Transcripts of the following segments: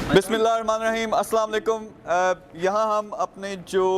बिस्मिल्लाहिर्रहमानिर्रहीम, अस्सलाम वालेकुम। यहाँ हम अपने जो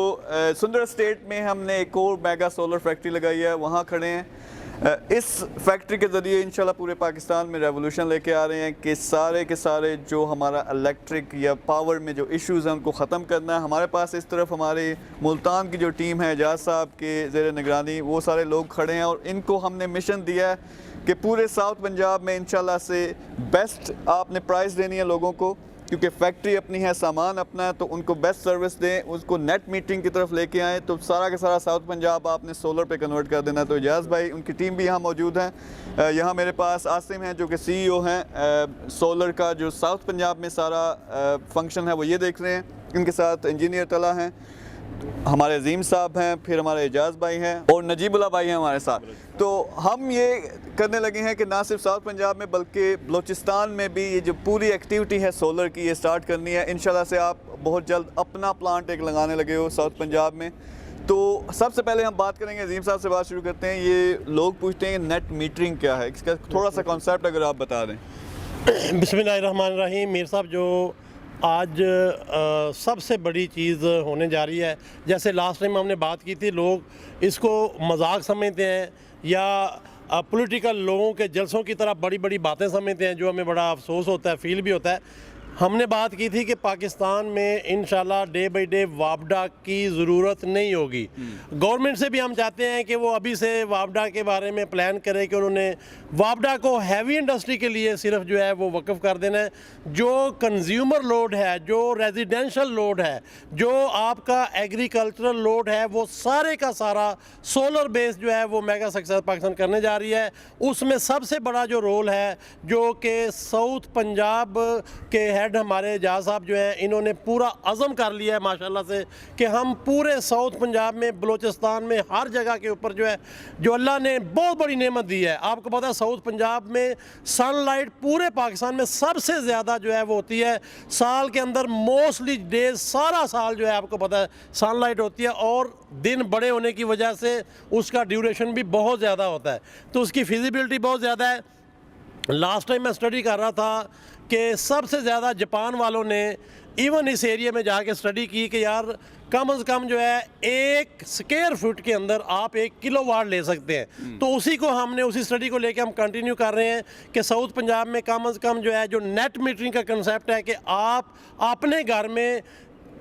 सुंदर स्टेट में हमने एक और मेगा सोलर फैक्ट्री लगाई है, वहाँ खड़े हैं। इस फैक्ट्री के ज़रिए इंशाल्लाह पूरे पाकिस्तान में रेवोल्यूशन लेके आ रहे हैं कि सारे के सारे जो हमारा इलेक्ट्रिक या पावर में जो इश्यूज़ हैं उनको ख़त्म करना है। हमारे पास इस तरफ हमारे मुल्तान की जो टीम है एजाज साहब के ज़ेर निगरानी, वो सारे लोग खड़े हैं और इनको हमने मिशन दिया है कि पूरे साउथ पंजाब में इंशाल्लाह से बेस्ट आपने प्राइस देनी है लोगों को, क्योंकि फैक्ट्री अपनी है, सामान अपना है, तो उनको बेस्ट सर्विस दें, उसको नेट मीटरिंग की तरफ लेके आएँ। तो सारा का सारा साउथ पंजाब आपने सोलर पे कन्वर्ट कर देना। तो एजाज भाई, उनकी टीम भी यहाँ मौजूद है। यहाँ मेरे पास आसिम हैं जो कि CEO हैं सोलर का, जो साउथ पंजाब में सारा फंक्शन है वो ये देख रहे हैं। इनके साथ इंजीनियर तला हैं, हमारे अजीम साहब हैं, फिर हमारे एजाज भाई हैं और नजीबुल्ला भाई हैं हमारे साथ। तो हम ये करने लगे हैं कि ना सिर्फ साउथ पंजाब में बल्कि बलूचिस्तान में भी ये जो पूरी एक्टिविटी है सोलर की, ये स्टार्ट करनी है। इंशाल्लाह से आप बहुत जल्द अपना प्लांट एक लगाने लगे हो साउथ पंजाब में। तो सबसे पहले हम बात करेंगे, अजीम साहब से बात शुरू करते हैं। ये लोग पूछते हैं नेट मीटरिंग क्या है, इसका थोड़ा सा कॉन्सेप्ट अगर आप बता दें। बिस्मिल्लाहिर्रहमानिर्रहीम। मीर साहब, जो आज सबसे बड़ी चीज़ होने जा रही है, जैसे लास्ट टाइम हमने बात की थी, लोग इसको मजाक समझते हैं या पॉलिटिकल लोगों के जलसों की तरह बड़ी बड़ी बातें समझते हैं, जो हमें बड़ा अफसोस होता है, फील भी होता है। हमने बात की थी कि पाकिस्तान में इंशाल्लाह डे बाई डे वापडा की ज़रूरत नहीं होगी। गवर्नमेंट से भी हम चाहते हैं कि वो अभी से वापडा के बारे में प्लान करे कि उन्होंने वापडा को हैवी इंडस्ट्री के लिए सिर्फ जो है वो वक्फ कर देना है। जो कंज्यूमर लोड है, जो रेजिडेंशल लोड है, जो आपका एग्रीकल्चरल लोड है, वो सारे का सारा सोलर बेस जो है वो मेगा सक्सेस पाकिस्तान करने जा रही है। उसमें सबसे बड़ा जो रोल है, जो कि साउथ पंजाब के हेड हमारे एजाज साहब जो हैं, इन्होंने पूरा अज़म कर लिया है माशाल्लाह से कि हम पूरे साउथ पंजाब में, बलूचिस्तान में, हर जगह के ऊपर जो है, जो अल्लाह ने बहुत बड़ी नेमत दी है। आपको पता है साउथ पंजाब में सनलाइट पूरे पाकिस्तान में सबसे ज़्यादा जो है वो होती है। साल के अंदर मोस्टली डेज सारा साल जो है आपको पता है सनलाइट होती है, और दिन बड़े होने की वजह से उसका ड्यूरेशन भी बहुत ज़्यादा होता है, तो उसकी फिजिबिलिटी बहुत ज़्यादा है। लास्ट टाइम मैं स्टडी कर रहा था कि सबसे ज़्यादा जापान वालों ने इवन इस एरिया में जाके स्टडी की कि यार कम से कम जो है 1 स्क्वायर फुट के अंदर आप 1 किलोवाट ले सकते हैं। तो उसी को हमने, उसी स्टडी को लेके हम कंटिन्यू कर रहे हैं कि साउथ पंजाब में कम से कम जो है, जो नेट मीटरिंग का कंसेप्ट है कि आप अपने घर में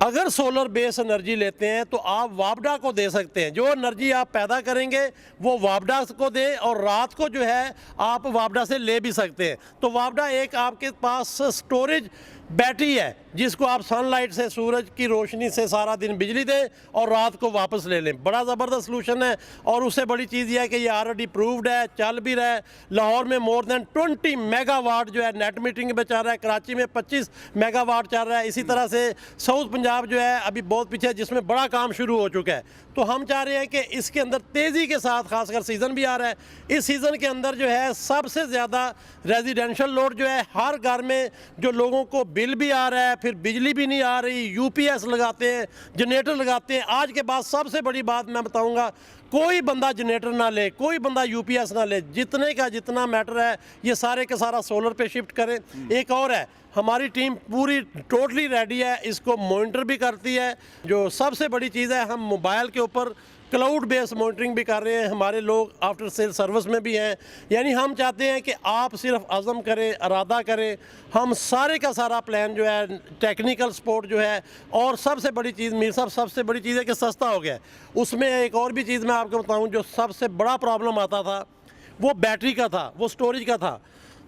अगर सोलर बेस एनर्जी लेते हैं तो आप वापडा को दे सकते हैं। जो एनर्जी आप पैदा करेंगे वो वापडा को दें, और रात को जो है आप वापडा से ले भी सकते हैं। तो वापडा एक आपके पास स्टोरेज बैटरी है जिसको आप सनलाइट से, सूरज की रोशनी से सारा दिन बिजली दें और रात को वापस ले लें। बड़ा ज़बरदस्त सलूशन है, और उससे बड़ी चीज़ यह है कि ये ऑलरेडी प्रूव्ड है, चल भी रहा है। लाहौर में मोर देन 20 मेगावाट जो है नेट मीटरिंग में चल रहा है, कराची में 25 मेगावाट चल रहा है। इसी तरह से साउथ पंजाब जो है अभी बहुत पीछे है, जिसमें बड़ा काम शुरू हो चुका है। तो हम चाह रहे हैं कि इसके अंदर तेज़ी के साथ, खासकर सीज़न भी आ रहा है, इस सीज़न के अंदर जो है सबसे ज़्यादा रेजिडेंशल लोड जो है, हर घर में जो लोगों को बिल भी आ रहा है, फिर बिजली भी नहीं आ रही, UPS लगाते हैं, जनरेटर लगाते हैं। आज के बाद सबसे बड़ी बात मैं बताऊंगा, कोई बंदा जनरेटर ना ले, कोई बंदा UPS ना ले, जितने का जितना मैटर है ये सारे का सारा सोलर पे शिफ्ट करें। एक और है, हमारी टीम पूरी टोटली रेडी है, इसको मॉनिटर भी करती है। जो सबसे बड़ी चीज़ है, हम मोबाइल के ऊपर क्लाउड बेस्ड मॉनिटरिंग भी कर रहे हैं, हमारे लोग आफ्टर सेल सर्विस में भी हैं। यानी हम चाहते हैं कि आप सिर्फ अज़म करें, इरादा करें, हम सारे का सारा प्लान जो है, टेक्निकल सपोर्ट जो है, और सबसे बड़ी चीज़ मीर साहब, सबसे बड़ी चीज़ है कि सस्ता हो गया है। उसमें एक और भी चीज़ मैं आपको बताऊं, जो सबसे बड़ा प्रॉब्लम आता था वो बैटरी का था, वो स्टोरेज का था।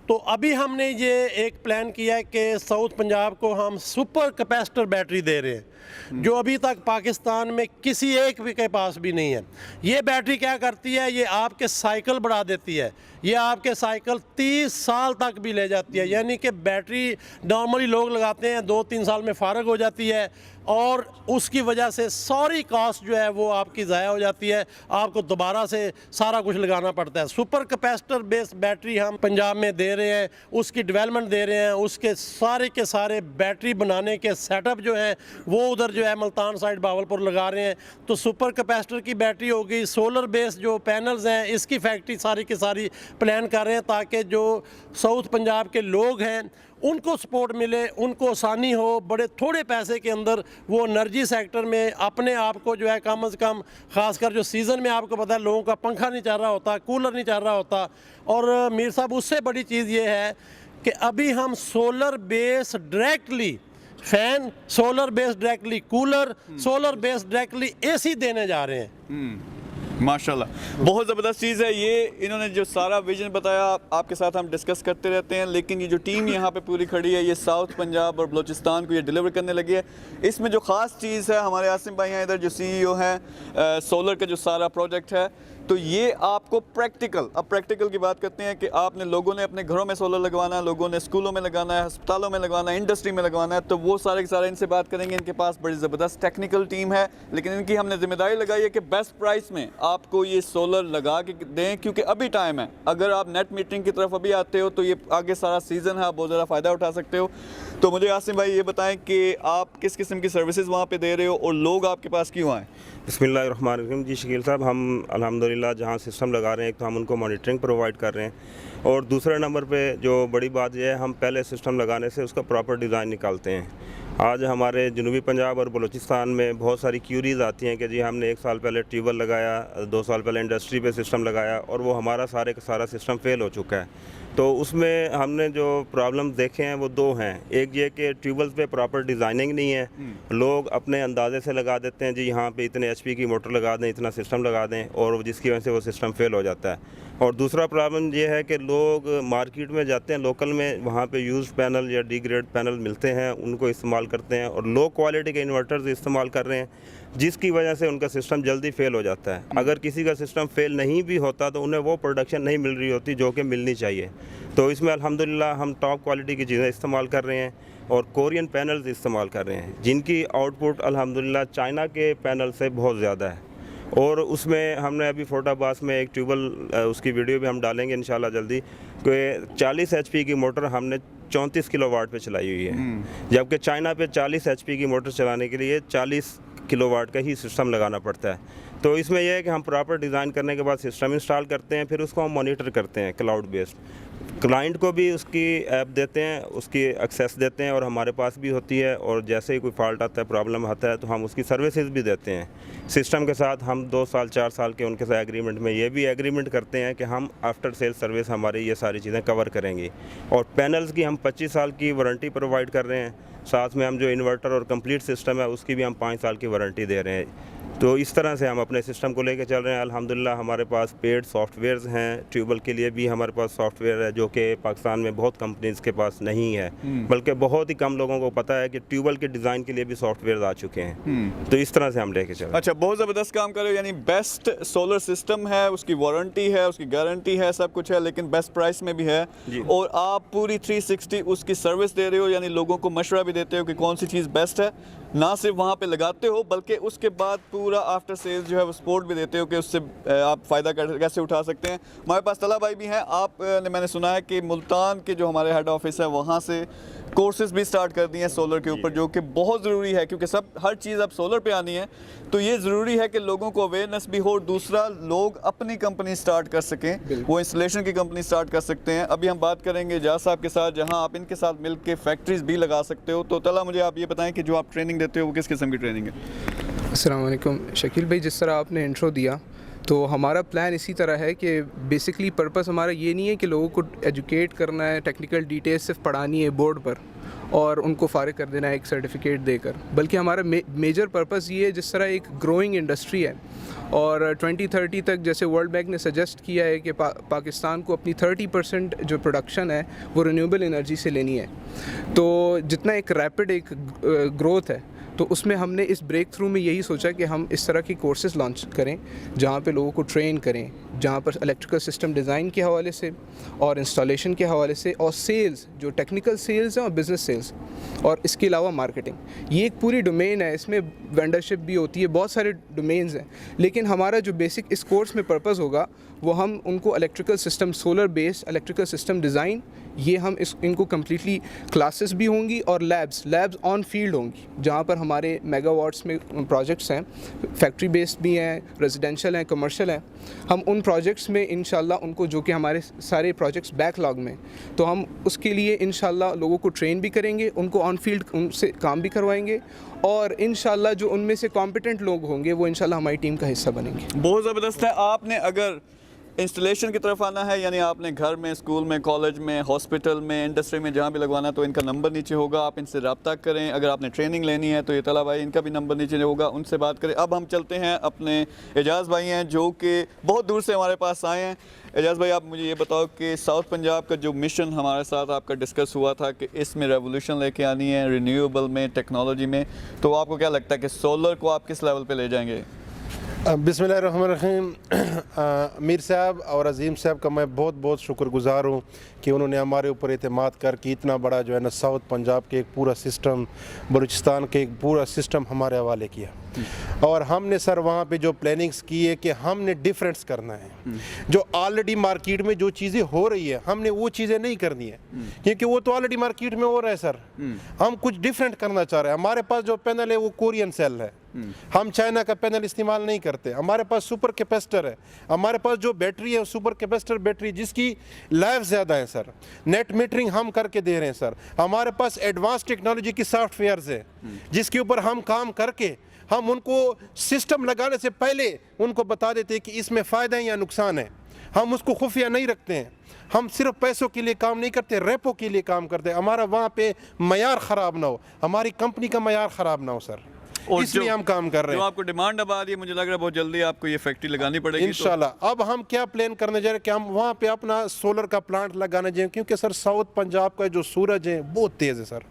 तो अभी हमने ये एक प्लान किया है कि साउथ पंजाब को हम सुपर कैपेसिटर बैटरी दे रहे हैं, जो अभी तक पाकिस्तान में किसी एक भी के पास भी नहीं है। ये बैटरी क्या करती है, ये आपके साइकिल बढ़ा देती है, ये आपके साइकिल 30 साल तक भी ले जाती है। यानी कि बैटरी नॉर्मली लोग लगाते हैं 2-3 साल में फ़ारग हो जाती है, और उसकी वजह से सारी कॉस्ट जो है वो आपकी ज़ाया हो जाती है, आपको दोबारा से सारा कुछ लगाना पड़ता है। सुपर कैपेसिटर बेस्ड बैटरी हम पंजाब में दे रहे हैं, उसकी डेवलपमेंट दे रहे हैं, उसके सारे के सारे बैटरी बनाने के सेटअप जो है वो उधर जो है मुल्तान साइड बावलपुर लगा रहे हैं। तो सुपर कैपेसिटर की बैटरी होगी, सोलर बेस्ड जो पैनल्स हैं इसकी फैक्ट्री सारी की सारी प्लान कर रहे हैं, ताकि जो साउथ पंजाब के लोग हैं उनको सपोर्ट मिले, उनको आसानी हो, बड़े थोड़े पैसे के अंदर वो एनर्जी सेक्टर में अपने आप को जो है कम से कम, ख़ासकर जो सीज़न में आपको पता है लोगों का पंखा नहीं चल रहा होता, कूलर नहीं चल रहा होता। और मीर साहब उससे बड़ी चीज़ ये है कि अभी हम solar base directly fan, solar base directly cooler, solar base directly AC देने जा रहे हैं। माशाल्लाह, बहुत ज़बरदस्त चीज़ है ये। इन्होंने जो सारा विजन बताया आपके साथ हम डिस्कस करते रहते हैं, लेकिन ये जो टीम यहाँ पे पूरी खड़ी है ये साउथ पंजाब और बलूचिस्तान को ये डिलीवर करने लगी है। इसमें जो ख़ास चीज़ है, हमारे आसिम भाई हैं इधर जो CEO हैं सोलर का जो सारा प्रोजेक्ट है, तो ये आपको प्रैक्टिकल, अब प्रैक्टिकल की बात करते हैं कि आपने लोगों ने अपने घरों में सोलर लगवाना है, लोगों ने स्कूलों में लगाना है, अस्पतालों में लगवाना है, इंडस्ट्री में लगवाना है, तो वो सारे के सारे इनसे बात करेंगे। इनके पास बड़ी ज़बरदस्त टेक्निकल टीम है, लेकिन इनकी हमने जिम्मेदारी लगाई है कि बेस्ट प्राइस में आपको ये सोलर लगा के दें, क्योंकि अभी टाइम है। अगर आप नेट मीटरिंग की तरफ अभी आते हो तो ये आगे सारा सीज़न है, आप बहुत ज़्यादा फ़ायदा उठा सकते हो। तो मुझे आसिम भाई ये बताएं कि आप किस किस्म की सर्विसेज वहाँ पे दे रहे हो और लोग आपके पास क्यों आए? बिस्मिल्लाहिर्रहमानिर्रहीम। जी शकील साहब, हम अल्हम्दुलिल्लाह जहाँ सिस्टम लगा रहे हैं, एक तो हम उनको मॉनिटरिंग प्रोवाइड कर रहे हैं, और दूसरे नंबर पे जो बड़ी बात यह है, हम पहले सिस्टम लगाने से उसका प्रॉपर डिज़ाइन निकालते हैं। आज हमारे जनूबी पंजाब और बलूचिस्तान में बहुत सारी क्यूरीज़ आती हैं कि जी हमने 1 साल पहले ट्यूबवेल लगाया, 2 साल पहले इंडस्ट्री पे सिस्टम लगाया और वो हमारा सारे का सारा सिस्टम फेल हो चुका है। तो उसमें हमने जो प्रॉब्लम देखे हैं वो 2 हैं। एक ये कि ट्यूबवेल्स पे प्रॉपर डिज़ाइनिंग नहीं है, लोग अपने अंदाजे से लगा देते हैं जी यहाँ पे इतने HP की मोटर लगा दें, इतना सिस्टम लगा दें, और जिसकी वजह से वो सिस्टम फेल हो जाता है। और दूसरा प्रॉब्लम ये है कि लोग मार्केट में जाते हैं, लोकल में वहाँ पे यूज्ड पैनल या डिग्रेड पैनल मिलते हैं, उनको इस्तेमाल करते हैं और लो क्वालिटी के इन्वर्टर्स इस्तेमाल कर रहे हैं, जिसकी वजह से उनका सिस्टम जल्दी फेल हो जाता है। अगर किसी का सिस्टम फेल नहीं भी होता तो उन्हें वो प्रोडक्शन नहीं मिल रही होती जो कि मिलनी चाहिए। तो इसमें अल्हम्दुलिल्लाह हम टॉप क्वालिटी की चीज़ें इस्तेमाल कर रहे हैं और कोरियन पैनल्स इस्तेमाल कर रहे हैं, जिनकी आउटपुट अल्हम्दुलिल्लाह चाइना के पैनल से बहुत ज़्यादा है। और उसमें हमने अभी फोटाबास में एक ट्यूबवेल, उसकी वीडियो भी हम डालेंगे इंशाल्लाह जल्दी, कि 40 HP की मोटर हमने 34 किलोवाट पे चलाई हुई है, जबकि चाइना पे 40 HP की मोटर चलाने के लिए 40 किलोवाट का ही सिस्टम लगाना पड़ता है। तो इसमें यह है कि हम प्रॉपर डिज़ाइन करने के बाद सिस्टम इंस्टॉल करते हैं, फिर उसको हम मॉनिटर करते हैं क्लाउड बेस्ड। क्लाइंट को भी उसकी ऐप देते हैं, उसकी एक्सेस देते हैं और हमारे पास भी होती है, और जैसे ही कोई फॉल्ट आता है, प्रॉब्लम आता है, तो हम उसकी सर्विसेज भी देते हैं सिस्टम के साथ। हम 2 साल 4 साल के उनके साथ एग्रीमेंट में ये भी एग्रीमेंट करते हैं कि हम आफ्टर सेल सर्विस हमारी ये सारी चीज़ें कवर करेंगी। और पैनल्स की हम 25 साल की वारंटी प्रोवाइड कर रहे हैं, साथ में हम जो इन्वर्टर और कंप्लीट सिस्टम है उसकी भी हम 5 साल की वारंटी दे रहे हैं। तो इस तरह से हम अपने सिस्टम को लेकर चल रहे हैं। अल्हम्दुलिल्लाह हमारे पास पेड सॉफ्टवेयर्स हैं, ट्यूबवेल के लिए भी हमारे पास सॉफ्टवेयर है जो कि पाकिस्तान में बहुत कंपनीज के पास नहीं है, बल्कि बहुत ही कम लोगों को पता है कि ट्यूबवेल के डिज़ाइन के लिए भी सॉफ्टवेयर आ चुके हैं। तो इस तरह से हम लेके चल रहे हैं। अच्छा, बहुत ज़बरदस्त काम कर रहे हो, यानी बेस्ट सोलर सिस्टम है, उसकी वारंटी है, उसकी गारंटी है, सब कुछ है, लेकिन बेस्ट प्राइस में भी है, और आप पूरी 360 उसकी सर्विस दे रहे हो, यानी लोगों को मशवरा भी देते हो कि कौन सी चीज़ बेस्ट है। ना सिर्फ वहाँ पे लगाते हो बल्कि उसके बाद पूरा आफ्टर सेल्स जो है वो सपोर्ट भी देते हो कि उससे आप फ़ायदा कैसे उठा सकते हैं। हमारे पास तला भाई भी हैं, मैंने सुना है कि मुल्तान के जो हमारे हेड ऑफिस है वहाँ से कोर्सेज भी स्टार्ट कर दिए हैं सोलर के ऊपर, जो कि बहुत ज़रूरी है, क्योंकि हर चीज़ अब सोलर पे आनी है, तो ये ज़रूरी है कि लोगों को अवेयरनेस भी हो, दूसरा लोग अपनी कंपनी स्टार्ट कर सकें, वो इंस्टॉलेशन की कंपनी स्टार्ट कर सकते हैं। अभी हम बात करेंगे एजाज साहब के साथ, जहाँ आप इनके साथ मिल के फैक्ट्रीज भी लगा सकते हो। तो तला, मुझे आप ये बताएं कि जो आप ट्रेनिंग देते हो वो किस किस्म की ट्रेनिंग है? अस्सलाम वालेकुम शकील भाई, जिस तरह आपने इंट्रो दिया, तो हमारा प्लान इसी तरह है कि बेसिकली पर्पस हमारा ये नहीं है कि लोगों को एजुकेट करना है, टेक्निकल डिटेल्स सिर्फ पढ़ानी है बोर्ड पर और उनको फारिग कर देना है एक सर्टिफिकेट देकर, बल्कि हमारा मेजर पर्पस ये है, जिस तरह एक ग्रोइंग इंडस्ट्री है और 2030 तक जैसे वर्ल्ड बैंक ने सजेस्ट किया है कि पाकिस्तान को अपनी 30% जो प्रोडक्शन है वो रिन्यूएबल एनर्जी से लेनी है। तो जितना एक रैपिड एक ग्रोथ है, तो उसमें हमने इस ब्रेक थ्रू में यही सोचा कि हम इस तरह की कोर्सेज़ लॉन्च करें जहाँ पे लोगों को ट्रेन करें, जहाँ पर इलेक्ट्रिकल सिस्टम डिज़ाइन के हवाले से और इंस्टॉलेशन के हवाले से, और सेल्स, जो टेक्निकल सेल्स हैं और बिज़नेस सेल्स, और इसके अलावा मार्केटिंग, ये एक पूरी डोमेन है। इसमें वेंडरशिप भी होती है, बहुत सारे डोमेन्स हैं, लेकिन हमारा जो बेसिक इस कोर्स में पर्पस होगा वो हम उनको electrical system, solar based electrical system design, ये हम इनको कम्प्लीटली क्लासेस भी होंगी और लैब्स ऑन फील्ड होंगी, जहाँ पर हमारे मेगावाट्स में प्रोजेक्ट्स हैं, फैक्ट्री बेस्ड भी हैं, रेजिडेंशियल हैं, कमर्शियल हैं। हम उन प्रोजेक्ट्स में इंशाल्लाह उनको, जो कि हमारे सारे प्रोजेक्ट्स बैकलॉग में, तो हम उसके लिए इंशाल्लाह लोगों को ट्रेन भी करेंगे, उनको ऑन फील्ड उनसे काम भी करवाएंगे और इंशाल्लाह जो उनमें से कॉम्पिटेंट लोग होंगे वो इंशाल्लाह हमारी टीम का हिस्सा बनेंगे। बहुत ज़बरदस्त है। आपने अगर इंस्टॉलेशन की तरफ आना है, यानी आपने घर में, स्कूल में, कॉलेज में, हॉस्पिटल में, इंडस्ट्री में जहाँ भी लगवाना, तो इनका नंबर नीचे होगा, आप इनसे रब्ता करें। अगर आपने ट्रेनिंग लेनी है तो ये तला भाई, इनका भी नंबर नीचे होगा, उनसे बात करें। अब हम चलते हैं, अपने एजाज़ भाई हैं जो कि बहुत दूर से हमारे पास आए हैं। एजाज़ भाई, आप मुझे ये बताओ कि साउथ पंजाब का जो मिशन हमारे साथ आपका डिस्कस हुआ था कि इसमें रेवोल्यूशन लेके आनी है रिन्यूएबल में, टेक्नोलॉजी में, तो आपको क्या लगता है कि सोलर को आप किस लेवल पे ले जाएंगे? बिस्मिल्लाहिर्रहमानिर्रहीम। मीर साहब और अज़ीम साहब का मैं बहुत बहुत शुक्रगुज़ार हूँ कि उन्होंने हमारे ऊपर एतमाद करके इतना बड़ा जो है ना साउथ पंजाब के एक पूरा सिस्टम, बलूचिस्तान के एक पूरा सिस्टम हमारे हवाले किया। और हमने सर वहाँ पे जो प्लानिंग्स की है कि हमने डिफरेंस करना है, जो ऑलरेडी मार्केट में जो चीज़ें हो रही है हमने वो चीज़ें नहीं करनी है, क्योंकि वो तो ऑलरेडी मार्केट में हो रहा है सर। हम कुछ डिफरेंट करना चाह रहे हैं। हमारे पास जो पैनल है वो कोरियन सेल है, हम चाइना का पैनल इस्तेमाल नहीं करते। हमारे पास सुपर कैपेसिटर है, हमारे पास जो बैटरी है सुपर कैपेसिटर बैटरी जिसकी लाइफ ज़्यादा है सर। नेट मीटरिंग हम करके दे रहे हैं सर। हमारे पास एडवांस टेक्नोलॉजी की सॉफ्टवेयर्स है जिसके ऊपर हम काम करके हम उनको सिस्टम लगाने से पहले उनको बता देते हैं कि इसमें फ़ायदा है या नुकसान है। हम उसको खुफिया नहीं रखते हैं। हम सिर्फ पैसों के लिए काम नहीं करते, रेपो के लिए काम करते हैं। हमारा वहाँ पे मयार ख़राब ना हो, हमारी कंपनी का मयार ख़राब ना हो सर, और इसलिए हम काम कर रहे हैं। जो आपको डिमांड अब आ रही है, मुझे लग रहा है बहुत जल्दी आपको ये फैक्ट्री लगानी पड़ेगी इंशाल्लाह। अब हम क्या प्लान करने जा रहे हैं कि हम वहाँ पे अपना सोलर का प्लांट लगाने जाएं, क्योंकि सर साउथ पंजाब का जो सूरज है बहुत तेज़ है सर।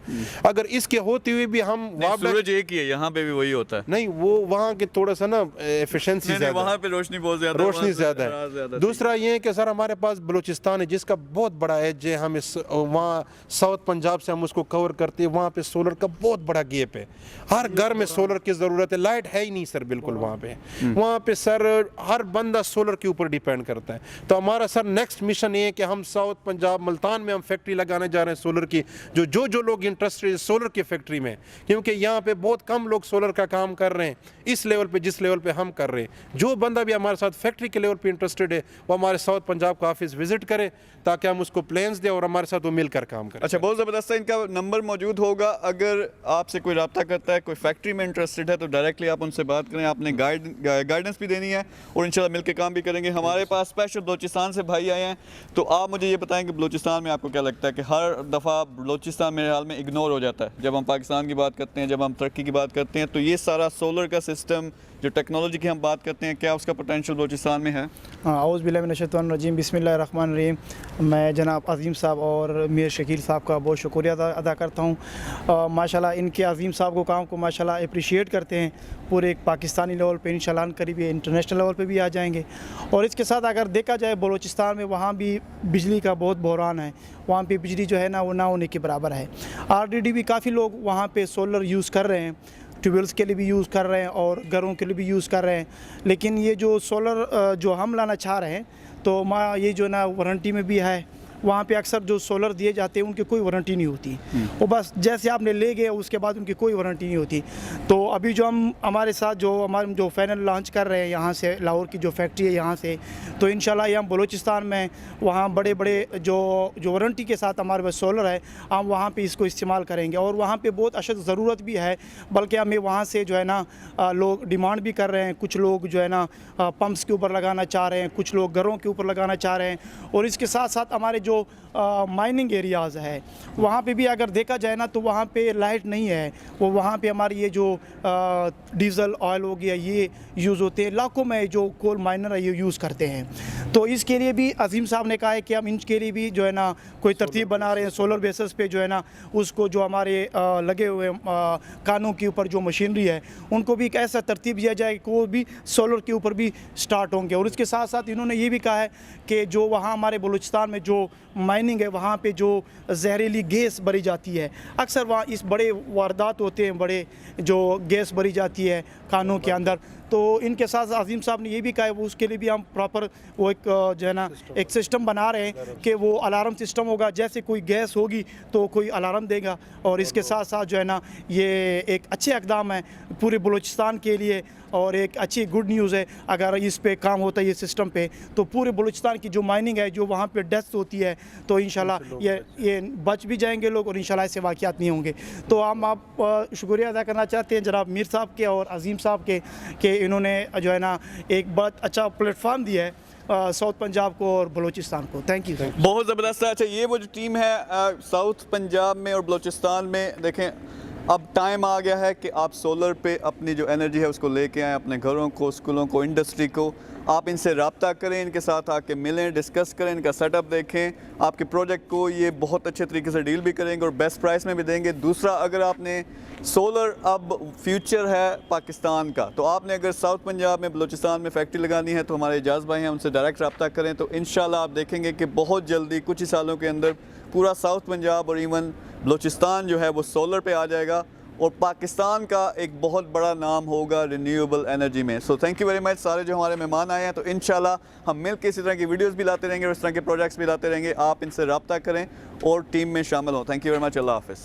अगर इसके होते हुए भी हम सूरज एक ही है, यहाँ पे भी वही होता है। नहीं, वो वहाँ के थोड़ा सा ना एफिशिएंसी ज़्यादा, वहाँ पे रोशनी बहुत ज़्यादा, रोशनी ज़्यादा है। दूसरा ये है कि सर हमारे पास बलूचिस्तान है जिसका बहुत बड़ा एज है, हम इस वहाँ साउथ पंजाब से हम उसको कवर करते हैं। वहाँ पे सोलर का बहुत बड़ा गैप है, हर घर में सोलर की ज़रूरत है। लाइट है ही नहीं सर बिल्कुल वहाँ पे सर हर बंदा सोलर के ऊपर डिपेंड करता है। तो हमारा सर नेक्स्ट मिशन ये है कि हम साउथ पंजाब मुल्तान में हम फैक्ट्री लगाने जा रहे हैं सोलर की। जो लोग इंटरेस्टेड है सोलर की फैक्ट्री में, क्योंकि यहाँ पे बहुत कम लोग सोलर का काम कर रहे हैं इस लेवल पे जिस लेवल पे हम कर रहे हैं। जो बंदा भी हमारे साथ फैक्ट्री के लेवल पे इंटरेस्टेड है वो हमारे साउथ पंजाब का ऑफिस विजिट करे ताकि हम उसको प्लान्स दें और हमारे साथ वो मिलकर काम करें। अच्छा, बहुत ज़बरदस्त है। इनका नंबर मौजूद होगा, अगर आपसे कोई रब्ता करता है, कोई फैक्ट्री में इंटरेस्टेड है तो डायरेक्टली आप उनसे बात करें। आपने गाइडेंस भी देनी है और इंशाल्लाह मिलकर काम भी करेंगे। हमारे पास स्पेशल बलूचिस्तान से भाई आए हैं, तो आप मुझे ये बताएं कि बलूचिस्तान में आपको क्या लगता है कि हर दफ़ा बलूचिस्तान मेरे हाल में इग्नोर हो जाता है जब हम पाकिस्तान की बात करते हैं, जब हम तरक्की की बात करते हैं। तो ये सारा सोलर का सिस्टम, जो टेक्नोलॉजी की हम बात करते हैं, क्या उसका पोटेंशियल बलूचिस्तान में है? औज़ बिल्लाहि मिनश शैतानिर रजीम, बिस्मिल्लाहिर्रहमानिर्रहीम। मैं जनाब अज़ीम साहब और मीर शकील साहब का बहुत शुक्रिया अदा करता हूँ। माशाल्लाह इनके अज़ीम साहब को काम को माशाल्लाह अप्रिशिएट करते हैं पूरे एक पाकिस्तानी लेवल पे, इंशाल्लाह करीब ये इंटरनेशनल लेवल पे भी आ जाएंगे। और इसके साथ अगर देखा जाए बलूचिस्तान में वहाँ भी बिजली का बहुत बहरान है, वहाँ पे बिजली जो है ना वो ना होने के बराबर है। ऑलरेडी भी काफ़ी लोग वहाँ पे सोलर यूज़ कर रहे हैं, ट्यूबवेल्स के लिए भी यूज़ कर रहे हैं और घरों के लिए भी यूज़ कर रहे हैं। लेकिन ये जो सोलर जो हम लाना चाह रहे हैं तो ये जो ना वारंटी में भी है। वहाँ पे अक्सर जो सोलर दिए जाते हैं उनकी कोई वारंटी नहीं होती, वो बस जैसे आपने ले गए उसके बाद उनकी कोई वारंटी नहीं होती। तो अभी जो हमारे साथ हमारे जो पैनल लॉन्च कर रहे हैं यहाँ से, लाहौर की जो फैक्ट्री है यहाँ से, तो इंशाल्लाह ये हम बलूचिस्तान में वहाँ बड़े बड़े जो वारंटी के साथ हमारे पास सोलर है, हम वहाँ पे इसको इस्तेमाल करेंगे। और वहाँ पे बहुत अशद ज़रूरत भी है, बल्कि हमें वहाँ से जो है ना लोग डिमांड भी कर रहे हैं। कुछ लोग जो है ना पम्प्स के ऊपर लगाना चाह रहे हैं, कुछ लोग घरों के ऊपर लगाना चाह रहे हैं। और इसके साथ साथ हमारे जो माइनिंग एरियाज़ है वहाँ पे भी अगर देखा जाए ना तो वहाँ पे लाइट नहीं है, वो वहाँ पे हमारी ये जो डीज़ल ऑयल हो गया ये यूज़ होते हैं, लाखों में जो कोल माइनर है ये यूज़ करते हैं। तो इसके लिए भी अज़ीम साहब ने कहा है कि हम इनके लिए भी जो है ना कोई तरतीब बना रहे हैं सोलर बेसिस पे, जो है ना उसको जो हमारे लगे हुए कानों के ऊपर जो मशीनरी है उनको भी एक ऐसा तरतीब दिया जाए कि वो भी सोलर के ऊपर भी स्टार्ट होंगे। और इसके साथ साथ इन्होंने ये भी कहा है कि जो वहाँ हमारे बलूचिस्तान में जो माइनिंग है वहाँ पे जो जहरीली गैस भरी जाती है, अक्सर वहाँ इस बड़े वारदात होते हैं, बड़े जो गैस भरी जाती है कानों के अंदर, तो इनके साथ अजीम साहब ने ये भी कहा है, वो उसके लिए भी हम प्रॉपर वो एक जो है ना एक सिस्टम बना रहे हैं कि वो अलार्म सिस्टम होगा, जैसे कोई गैस होगी तो कोई अलार्म देगा। और इसके साथ साथ जो है ना ये एक अच्छे इक़दाम है पूरे बलूचिस्तान के लिए और एक अच्छी गुड न्यूज़ है। अगर इस पे काम होता है ये सिस्टम पे तो पूरे बलूचिस्तान की जो माइनिंग है, जो वहाँ पे डेथ होती है, तो इंशाल्लाह ये बच भी जाएंगे लोग और इंशाल्लाह ऐसे वाक़यात नहीं होंगे। तो हम आप शुक्रिया अदा करना चाहते हैं जनाब मीर साहब के और अजीम साहब के कि इन्होंने जो है ना एक बहुत अच्छा प्लेटफार्म दिया है साउथ पंजाब को और बलूचिस्तान को। Thank you. बहुत ज़बरदस्त है। अच्छा, ये वो जो टीम है साउथ पंजाब में और बलूचिस्तान में, देखें अब टाइम आ गया है कि आप सोलर पे अपनी जो एनर्जी है उसको लेके आएँ अपने घरों को, स्कूलों को, इंडस्ट्री को। आप इनसे रब्ता करें, इनके साथ आके मिलें, डिस्कस करें, इनका सेटअप देखें। आपके प्रोजेक्ट को ये बहुत अच्छे तरीके से डील भी करेंगे और बेस्ट प्राइस में भी देंगे। दूसरा, अगर आपने सोलर अब फ्यूचर है पाकिस्तान का, तो आपने अगर साउथ पंजाब में बलूचिस्तान में फैक्ट्री लगानी है तो हमारे एजाज भाई हैं, उनसे डायरेक्ट रब्ता करें। तो इंशाल्लाह आप देखेंगे कि बहुत जल्दी कुछ ही सालों के अंदर पूरा साउथ पंजाब और इवन बलूचिस्तान जो है वो सोलर पे आ जाएगा और पाकिस्तान का एक बहुत बड़ा नाम होगा रिन्यूएबल एनर्जी में। So thank you very much सारे जो हमारे मेहमान आए हैं। तो इंशाल्लाह हम मिल के इसी तरह की वीडियोस भी लाते रहेंगे और इस तरह के प्रोजेक्ट्स भी लाते रहेंगे। आप इनसे रब्ता करें और टीम में शामिल हों। Thank you very much. Allah हाफिज़।